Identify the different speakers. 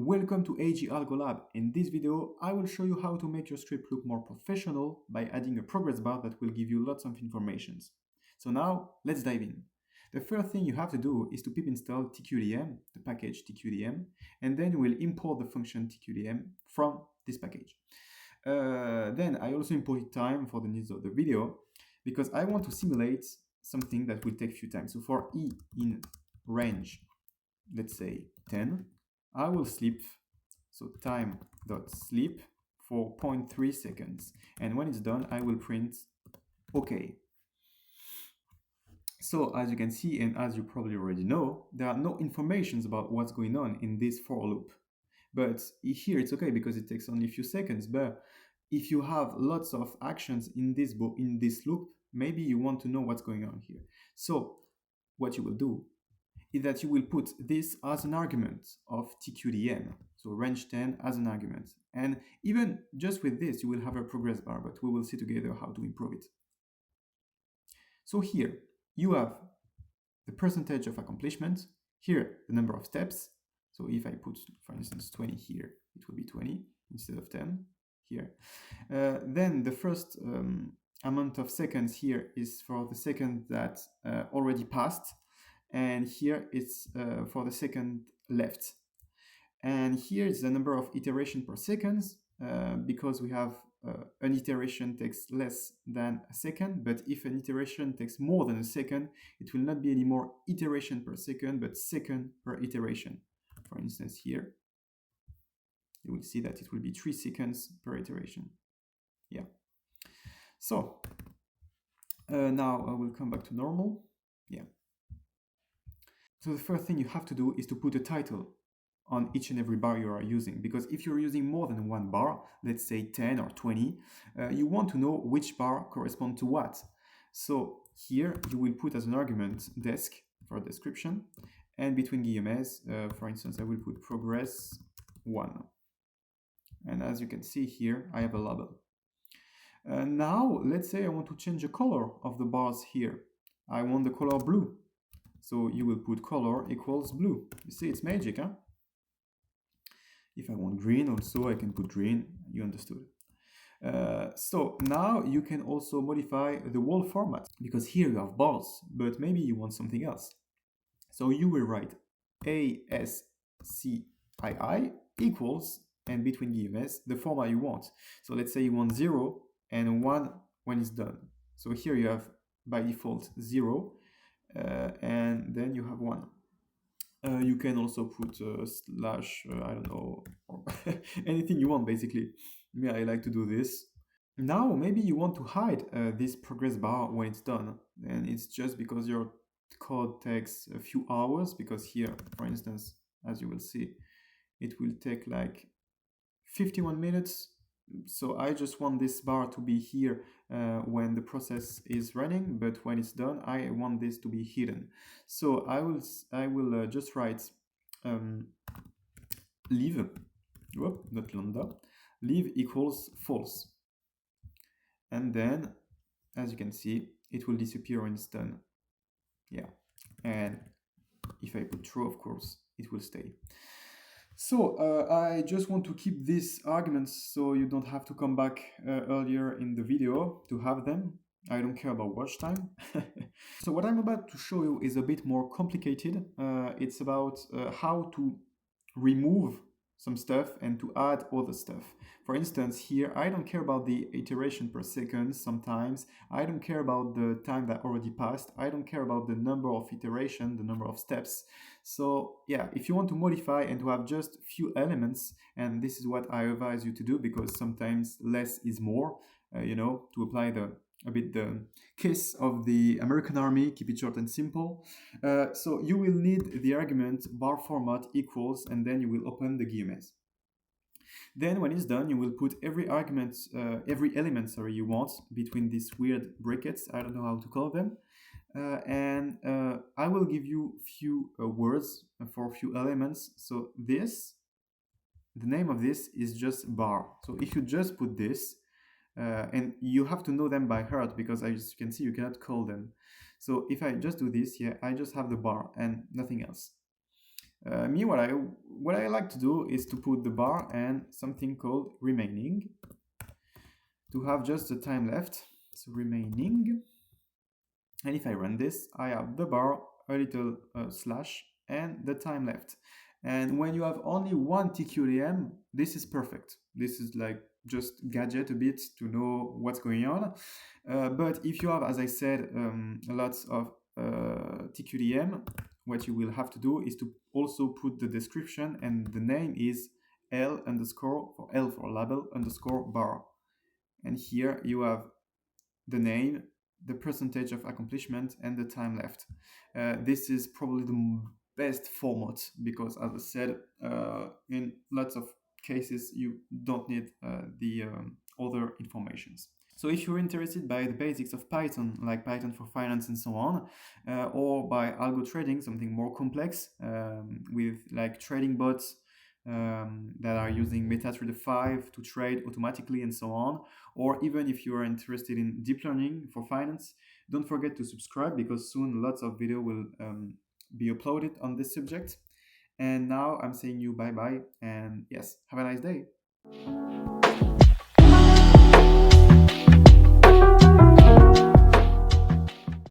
Speaker 1: Welcome to AG Algo Lab. In this video, I will show you how to make your script look more professional by adding a progress bar that will give you lots of information. So now, let's dive in. The first thing you have to do is to pip install tqdm, the package tqdm, and then you will import the function tqdm from this package. Then I also imported time for the needs of the video because I want to simulate something that will take a few times. So for e in range, let's say 10, I will sleep, so time.sleep for 0.3 seconds. And when it's done, I will print OK. So as you can see, and as you probably already know, there are no informations about what's going on in this for loop. But here it's okay because it takes only a few seconds. But if you have lots of actions in this loop, maybe you want to know what's going on here. So what you will do is that you will put this as an argument of tqdm, so range 10 as an argument. And even just with this, you will have a progress bar, but we will see together how to improve it. So here you have the percentage of accomplishment, here the number of steps. So if I put, for instance, 20 here, it will be 20 instead of 10 here. Then the first amount of seconds here is for the second that already passed. And here it's for the second left. And here is the number of iteration per seconds because we have an iteration takes less than a second, but if an iteration takes more than a second, it will not be any more iteration per second, but second per iteration. For instance, here, you will see that it will be 3 seconds per iteration. Yeah. So now I will come back to normal. Yeah. So the first thing you have to do is to put a title on each and every bar you are using, because if you're using more than one bar, let's say 10 or 20, you want to know which bar corresponds to what. So here you will put as an argument desk for description, and between guillemets, for instance, I will put progress 1. And as you can see here, I have a label. Now, let's say I want to change the color of the bars here. I want the color blue. So you will put color equals blue. You see, it's magic, huh? If I want green also, I can put green. You understood. So now you can also modify the wall format, because here you have bars, but maybe you want something else. So you will write ASCII equals, and between guillemets, the format you want. So let's say you want 0 and 1 when it's done. So here you have by default 0, and then you have 1. You can also put slash, I don't know, or anything you want, basically. Yeah, I like to do this. Now, maybe you want to hide this progress bar when it's done. And it's just because your code takes a few hours, because here, for instance, as you will see, it will take like 51 minutes. So I just want this bar to be here when the process is running, but when it's done, I want this to be hidden. So I will just write leave, not lambda, leave equals false. And then, as you can see, it will disappear when it's done. Yeah, and if I put true, of course, it will stay. So I just want to keep these arguments so you don't have to come back earlier in the video to have them. I don't care about watch time. So what I'm about to show you is a bit more complicated. It's about how to remove some stuff and to add other stuff. For instance, here, I don't care about the iteration per second sometimes. I don't care about the time that already passed. I don't care about the number of iteration, the number of steps. So yeah, if you want to modify and to have just few elements, and this is what I advise you to do, because sometimes less is more, to apply a bit the kiss of the American Army, keep it short and simple. So you will need the argument bar format equals, and then you will open the guillemets. Then when it's done, you will put every element you want between these weird brackets. I don't know how to call them. And I will give you few words for a few elements. So this, the name of this is just bar. So if you just put this, and you have to know them by heart, because as you can see, you cannot call them. So if I just do this, yeah, I just have the bar and nothing else. Me, what I like to do is to put the bar and something called remaining to have just the time left. So remaining, and if I run this, I have the bar, a little slash, and the time left. And when you have only one TQDM, this is perfect. This is like just gadget a bit to know what's going on. But if you have, as I said, lots of TQDM, what you will have to do is to also put the description, and the name is L underscore for L for label underscore bar. And here you have the name, the percentage of accomplishment, and the time left. This is probably the best format because, as I said, in lots of cases, you don't need the other informations. So if you're interested by the basics of Python, like Python for finance and so on, or by algo trading, something more complex with like trading bots that are using MetaTrader 5 to trade automatically and so on, or even if you are interested in deep learning for finance, don't forget to subscribe because soon lots of video will be uploaded on this subject. And now I'm saying you bye bye, and yes, have a nice day.